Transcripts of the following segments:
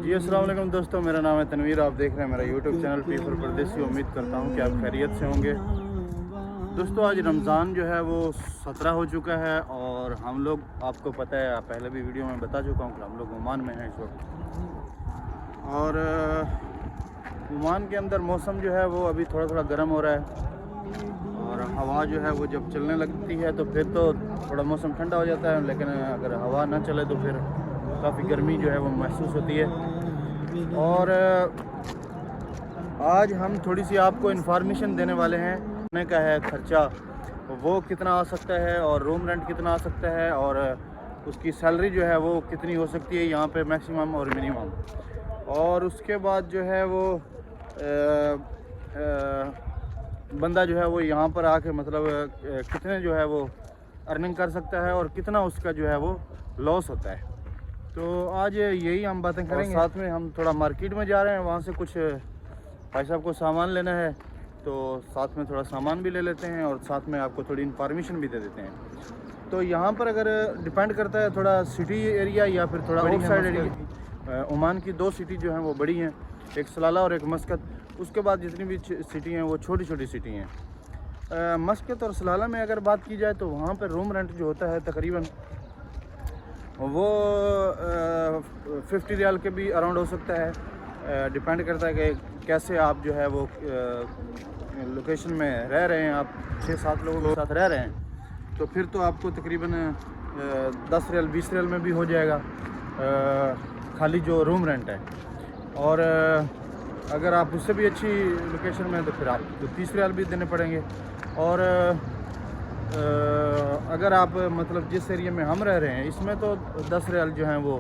जी अस्सलाम वालेकुम दोस्तों, मेरा नाम है तनवीर। आप देख रहे हैं मेरा यूट्यूब चैनल पी4 परदेसी। उम्मीद करता हूं कि आप खैरियत से होंगे। दोस्तों आज रमज़ान जो है वो 17 हो चुका है और हम लोग, आपको पता है, पहले भी वीडियो में बता चुका हूं कि हम लोग ओमान में हैं इस वक्त। और ओमान के अंदर मौसम जो है वो अभी थोड़ा थोड़ा गर्म हो रहा है और हवा जो है वो जब चलने लगती है तो फिर तो थोड़ा मौसम ठंडा हो जाता है, लेकिन अगर हवा ना चले तो फिर काफ़ी गर्मी जो है वो महसूस होती है। और आज हम थोड़ी सी आपको इन्फॉर्मेशन देने वाले हैं। रहने का है खर्चा वो कितना आ सकता है और रूम रेंट कितना आ सकता है और उसकी सैलरी जो है वो कितनी हो सकती है यहाँ पे, मैक्सिमम और मिनिमम। और उसके बाद जो है वो बंदा जो है वो यहाँ पर आके मतलब कितने जो है वो अर्निंग कर सकता है और कितना उसका जो है वो लॉस होता है। तो आज यही हम बातें करेंगे। साथ में हम थोड़ा मार्केट में जा रहे हैं, वहाँ से कुछ भाई साहब को सामान लेना है, तो साथ में थोड़ा सामान भी ले लेते हैं और साथ में आपको थोड़ी इन्फॉर्मेशन भी दे देते हैं। तो यहाँ पर अगर डिपेंड करता है थोड़ा सिटी एरिया या फिर थोड़ा आउट साइड एरिया। ओमान की 2 सिटी जो हैं वो बड़ी हैं, एक सलाला और एक मस्कत। उसके बाद जितनी भी सिटी हैं वो छोटी छोटी सिटी हैं। मस्कत और सलाला में अगर बात की जाए तो वहाँ पर रूम रेंट जो होता है तकरीबन वो 50 रियाल के भी अराउंड हो सकता है। डिपेंड करता है कि कैसे आप जो है वो लोकेशन में रह रहे हैं। आप 6-7 लोगों के साथ रह रहे हैं तो फिर तो आपको तकरीबन 10 रियाल 20 रियाल में भी हो जाएगा खाली जो रूम रेंट है। और अगर आप उससे भी अच्छी लोकेशन में तो फिर आपको 30 रियाल भी देने पड़ेंगे। और अगर आप मतलब जिस एरिया में हम रह रहे हैं इसमें तो 10 रियाल जो हैं वो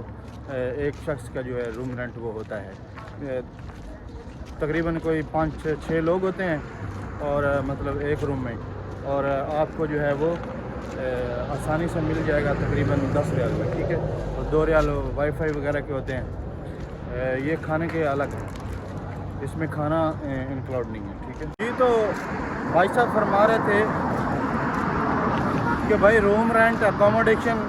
एक शख्स का जो है रूम रेंट वो होता है। तकरीबन कोई 5-6 लोग होते हैं और मतलब एक रूम में, और आपको जो है वो आसानी से मिल जाएगा तकरीबन 10 रियाल में, ठीक है। और 2 रियाल वाईफाई वगैरह के होते हैं। ये खाने के अलग है, इसमें खाना इंक्लूड नहीं है, ठीक है जी। तो भाई साहब फरमा रहे थे कि भाई रूम रेंट अकोमोडेशन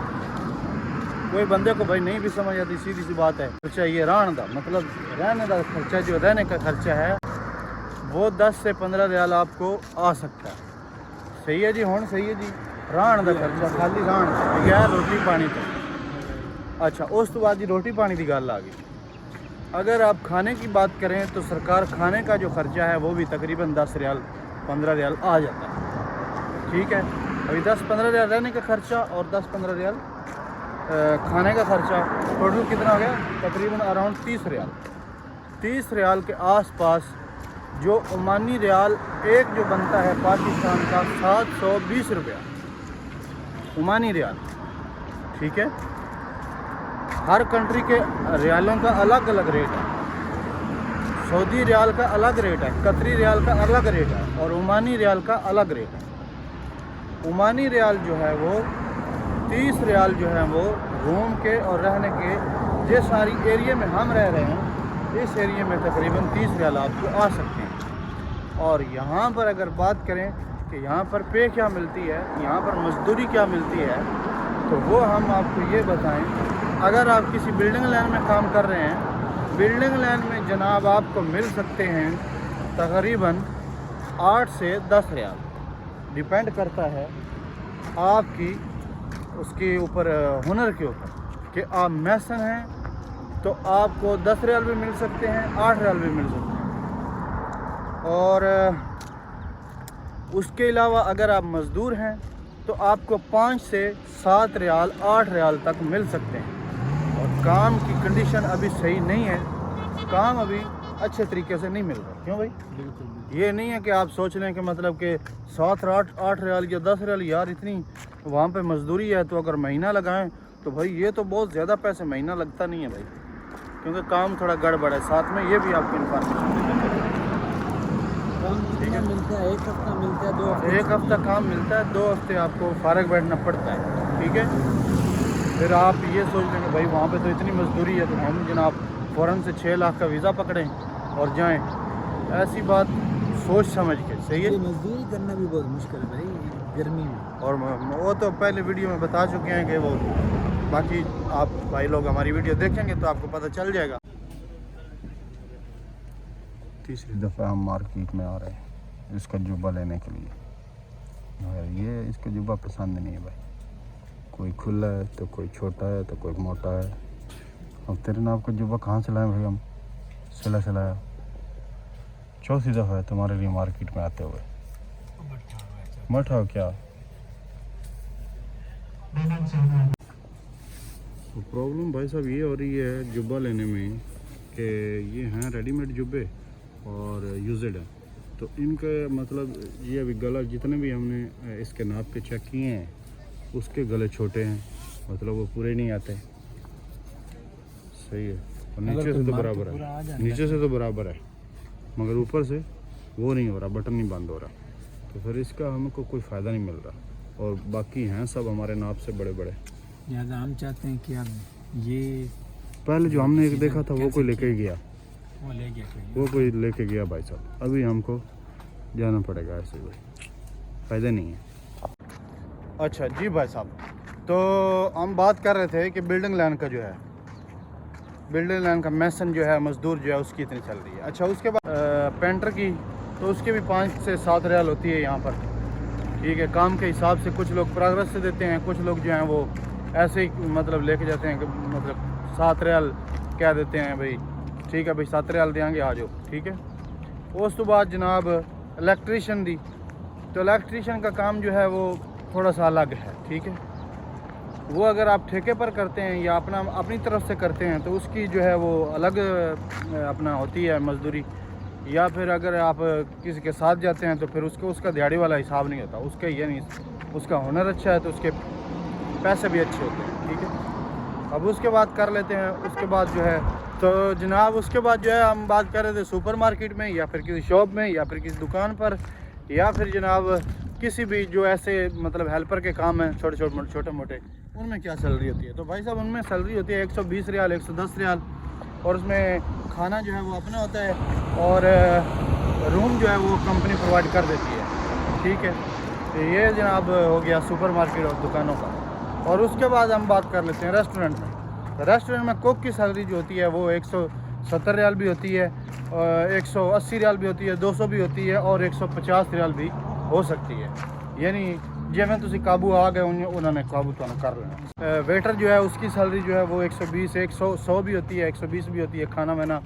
कोई बंदे को भाई नहीं भी समझ आती, सीधी सी बात है। खर्चा ये रहने का मतलब रहने का खर्चा, जो रहने का खर्चा है वो 10 से 15 रियाल आपको आ सकता है। सही है जी, होन सही है जी। रहने का खर्चा खाली रहने बगैर रोटी पानी तो अच्छा। उस तो बाद जी रोटी पानी की गल आ गई। अगर आप खाने की बात करें तो सरकार खाने का जो खर्चा है वो भी तकरीबन 10 रियाल 15 रियाल आ जाता है, ठीक है। अभी 10-15 रियाल रहने का खर्चा और 10-15 रियाल खाने का खर्चा, टोटल कितना हो गया? तकरीबन अराउंड 30 रियाल। 30 रियाल के आसपास जो ओमानी रियाल एक जो बनता है पाकिस्तान का 720 रुपया ओमानी रियाल, ठीक है। हर कंट्री के रियालों का अलग अलग रेट है। सऊदी रियाल का अलग रेट है, कतरी रियाल का अलग रेट है और ओमानी रियाल का अलग रेट है। ओमानी रियाल जो है वो 30 रियाल जो है वो रूम के और रहने के, जिस सारी एरिया में हम रह रहे हैं इस एरिया में तकरीबन 30 रियाल आपको आ सकते हैं। और यहाँ पर अगर बात करें कि यहाँ पर पे क्या मिलती है, यहाँ पर मजदूरी क्या मिलती है, तो वो हम आपको ये बताएं। अगर आप किसी बिल्डिंग लाइन में काम कर रहे हैं, बिल्डिंग लाइन में जनाब आपको मिल सकते हैं तकरीबन 8 से 10 रियाल। डिपेंड करता है आपकी उसके ऊपर, हुनर के ऊपर, कि आप मैसन हैं तो आपको 10 रियाल भी मिल सकते हैं, 8 रियाल भी मिल सकते हैं। और उसके अलावा अगर आप मज़दूर हैं तो आपको 5 से 7 रियाल 8 रियाल तक मिल सकते हैं। और काम की कंडीशन अभी सही नहीं है, काम अभी अच्छे तरीके से नहीं मिल रहा। क्यों भाई? बिल्कुल। ये नहीं है कि आप सोच लें कि मतलब कि 7-8 रियाल या 10 रियाल, यार इतनी वहाँ पे मजदूरी है तो अगर महीना लगाएं तो भाई ये तो बहुत ज़्यादा पैसे, महीना लगता नहीं है भाई, क्योंकि काम थोड़ा गड़बड़ है। साथ में ये भी आपको इन्फॉर्मेशन ठीक है। मिलता है 1 हफ्ता, मिलता है 2 हफ्ते, 1 हफ्ता काम मिलता है, 2 हफ्ते आपको फारग बैठना पड़ता है, ठीक है। फिर आप ये सोच लेंगे भाई वहाँ पे तो इतनी मजदूरी है तो हम जनाब फ़ौरन से 6 लाख का वीज़ा पकड़ें और जाएं। ऐसी बात सोच समझ के, सही है। मजदूरी करना भी बहुत मुश्किल है भाई गर्मी में। और वो तो पहले वीडियो में बता चुके हैं कि वो, बाकी आप भाई लोग हमारी वीडियो देखेंगे तो आपको पता चल जाएगा। तीसरी दफ़ा हम मार्केट में आ रहे हैं इसका जुब्बा लेने के लिए। और ये इसका जुब्बा पसंद नहीं है भाई, कोई खुला है तो कोई छोटा है तो कोई मोटा है। अब तेरे नाम का जुब्बा कहाँ से लाए भाई हम, सिलाया। चौथी दफ़ा है तुम्हारे लिए मार्केट में आते हुए। मठा हो क्या? तो प्रॉब्लम भाई साहब ये हो रही है जुब्बा लेने में कि ये हैं रेडीमेड जुब्बे और यूज़ड है, तो इनका मतलब ये अभी गला जितने भी हमने इसके नाप के चेक किए हैं उसके गले छोटे हैं, मतलब वो पूरे नहीं आते। सही है, और नीचे से तो बराबर है, नीचे से तो बराबर है मगर ऊपर से वो नहीं हो रहा, बटन नहीं बंद हो रहा, तो फिर इसका हमको कोई फ़ायदा नहीं मिल रहा। और बाकी हैं सब हमारे नाप से बड़े बड़े। लिहाजा हम चाहते हैं कि अब ये पहले जो हमने एक देखा था वो कोई लेके गया, वो ले गया कोई। वो कोई लेके गया भाई साहब, अभी हमको जाना पड़ेगा ऐसे भाई, फ़ायदा नहीं है। अच्छा जी भाई साहब, तो हम बात कर रहे थे कि बिल्डिंग लाइन का जो है, बिल्डिंग लाइन का मैसन जो है, मज़दूर जो है उसकी इतनी चल रही है। अच्छा उसके बाद पेंटर की तो उसके भी 5 से 7 रियाल होती है यहाँ पर, ठीक है। काम के हिसाब से कुछ लोग प्रोग्रेस से देते हैं, कुछ लोग जो हैं वो ऐसे ही मतलब लेके जाते हैं कि मतलब 7 रियाल क्या देते हैं भाई, ठीक है भाई 7 रियाल देंगे आ जाओ, ठीक है। उस तो बाद जनाब इलेक्ट्रीशियन दी, तो इलेक्ट्रीशियन का काम जो है वो थोड़ा सा अलग है, ठीक है। वो अगर आप ठेके पर करते हैं या अपनी तरफ से करते हैं तो उसकी जो है वो अलग अपना होती है मजदूरी, या फिर अगर आप किसी के साथ जाते हैं तो फिर उसका दिहाड़ी वाला हिसाब नहीं होता, उसका ये नहीं, उसका हुनर अच्छा है तो उसके पैसे भी अच्छे होते हैं, ठीक है। अब उसके बाद कर लेते हैं, उसके बाद जो है तो जनाब उसके बाद जो है हम बात कर रहे थे सुपर मार्केट में या फिर किसी शॉप में या फिर किसी दुकान पर या फिर जनाब किसी भी जो ऐसे मतलब हेल्पर के काम हैं छोटे मोटे, उनमें क्या सैलरी होती है। तो भाई साहब उनमें सैलरी होती है 120 रियाल 110 रियाल, और उसमें खाना जो है वो अपना होता है और रूम जो है वो कंपनी प्रोवाइड कर देती है, ठीक है। तो ये जनाब हो गया सुपर मार्केट और दुकानों का। और उसके बाद हम बात कर लेते हैं रेस्टोरेंट में। तो रेस्टोरेंट में कुक की सैलरी जो होती है वो 170 रियाल भी होती है, 180 रियाल भी होती है, 200 भी होती है और 150 रियाल भी हो सकती है। यानी जिमें तुसी काबू आ गए उन्होंने काबू तो कर लेना। वेटर जो है उसकी सैलरी जो है वो 120 100 भी होती है, 120 भी होती है। खाना वाना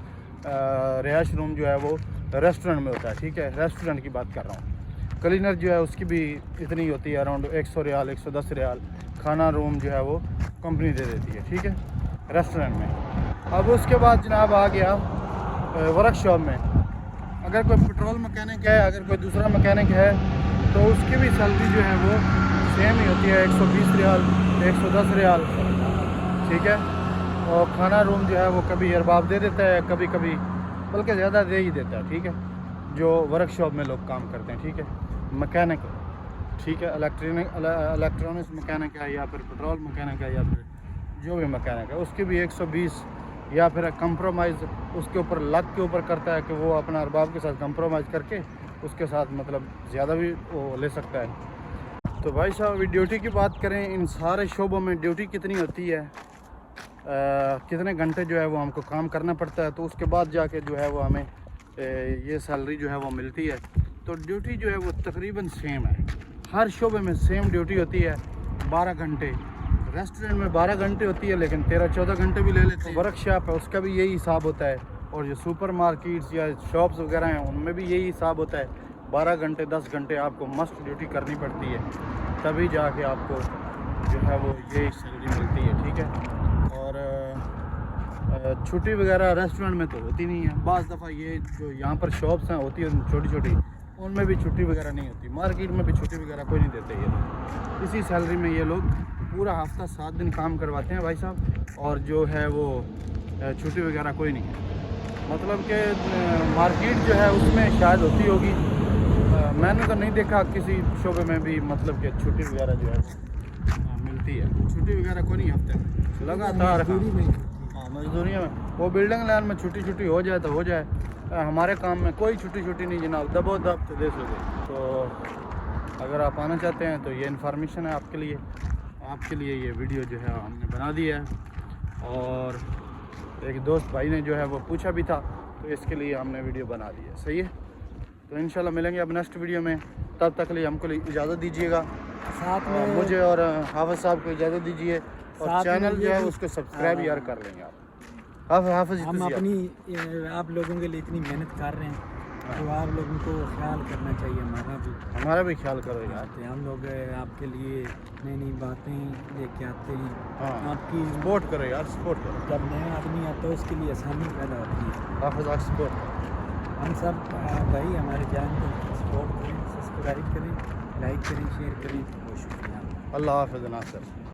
रिहाइश रूम जो है वो रेस्टोरेंट में होता है, ठीक है, रेस्टोरेंट की बात कर रहा हूँ। क्लीनर जो है उसकी भी इतनी होती है अराउंड 100 रियाल 110 रियाल। खाना रूम जो है वो कंपनी दे देती है, ठीक है, रेस्टोरेंट में। अब उसके बाद जनाब आ गया वर्कशॉप में। अगर कोई पेट्रोल मैकेनिक है, अगर कोई दूसरा मैकेनिक है तो उसकी भी सैलरी जो है वो सेम ही होती है 120 रियाल 110 रियाल, ठीक है। और खाना रूम जो है वो कभी अरबाब दे देता है, कभी कभी बल्कि ज़्यादा दे ही देता है, ठीक है, जो वर्कशॉप में लोग काम करते हैं, ठीक है। मैकेनिक, ठीक है, इलेक्ट्रॉनिक्स मैकेनिक है या फिर पेट्रोल मैकेनिक है या फिर जो भी मैकेनिक है, उसकी भी 120 या फिर कंप्रोमाइज़ उसके ऊपर लक के ऊपर करता है कि वो अपना अरबाब के साथ कंप्रोमाइज़ करके उसके साथ मतलब ज़्यादा भी वो ले सकता है। तो भाई साहब अभी ड्यूटी की बात करें, इन सारे शोबों में ड्यूटी कितनी होती है, कितने घंटे जो है वो हमको काम करना पड़ता है, तो उसके बाद जाके जो है वो हमें ये सैलरी जो है वो मिलती है। तो ड्यूटी जो है वो तकरीबन सेम है, हर शोबे में सेम ड्यूटी होती है 12 घंटे। रेस्टोरेंट में 12 घंटे होती है लेकिन 13-14 घंटे भी ले लेते हैं। वर्कशॉप है उसका भी यही हिसाब होता है, और जो सुपर मार्केट्स या शॉप्स वगैरह हैं उनमें भी यही हिसाब होता है। 12 घंटे 10 घंटे आपको मस्ट ड्यूटी करनी पड़ती है, तभी जाके आपको जो है वो यही सैलरी मिलती है, ठीक है। और छुट्टी वगैरह रेस्टोरेंट में तो होती नहीं है। बाज़ दफ़ा ये जो यहाँ पर शॉप्स हैं होती है छोटी छोटी, उनमें भी छुट्टी वगैरह नहीं होती। मार्केट में भी छुट्टी वगैरह कोई नहीं देते ये लोग। इसी सैलरी में ये लोग पूरा हफ्ता 7 दिन काम करवाते हैं भाई साहब, और जो है वो छुट्टी वगैरह कोई नहीं है। मतलब कि मार्केट जो है उसमें शायद होती होगी, मैंने तो नहीं देखा किसी शोबे में भी मतलब कि छुट्टी वगैरह जो है मिलती है। छुट्टी वगैरह कोई नहीं हफ्ते में, लगातार मजदूरी में। वो बिल्डिंग लाइन में छुट्टी हो जाए तो हो जाए, हमारे काम में कोई छुट्टी नहीं जनाब, दबो दब तो दे सके। तो अगर आप आना चाहते हैं तो ये इन्फॉर्मेशन है आपके लिए ये वीडियो जो है हमने बना दी है। और एक दोस्त भाई ने जो है वो पूछा भी था तो इसके लिए हमने वीडियो बना दी है। सही है, तो इंशाल्लाह मिलेंगे अब नेक्स्ट वीडियो में। तब तक लिए हमको इजाज़त दीजिएगा, साथ में मुझे और हाफिज़ साहब को इजाज़त दीजिए, और साथ में चैनल जो ये है भी- उसको सब्सक्राइब यार कर लेंगे आप। हाफिज़ हम जी, अपनी आप लोगों के लिए इतनी मेहनत कर रहे हैं, तो आप लोगों को ख्याल करना चाहिए हमारा भी ख्याल करो यार। तो हम लोग आपके लिए नई नई बातें लेके आते हैं। हाँ, आपकी सपोर्ट करो यार, सपोर्ट करो। जब नया आदमी आता है उसके लिए आसानी पैदा होती है। हाफिज़ आप सपोर्ट करो। हम सब भाई हमारे चैनल को सपोर्ट करें, सब्सक्राइब करें, लाइक करें, शेयर करें। बहुत शुक्रिया। अल्लाह हाफिज़ नासिर।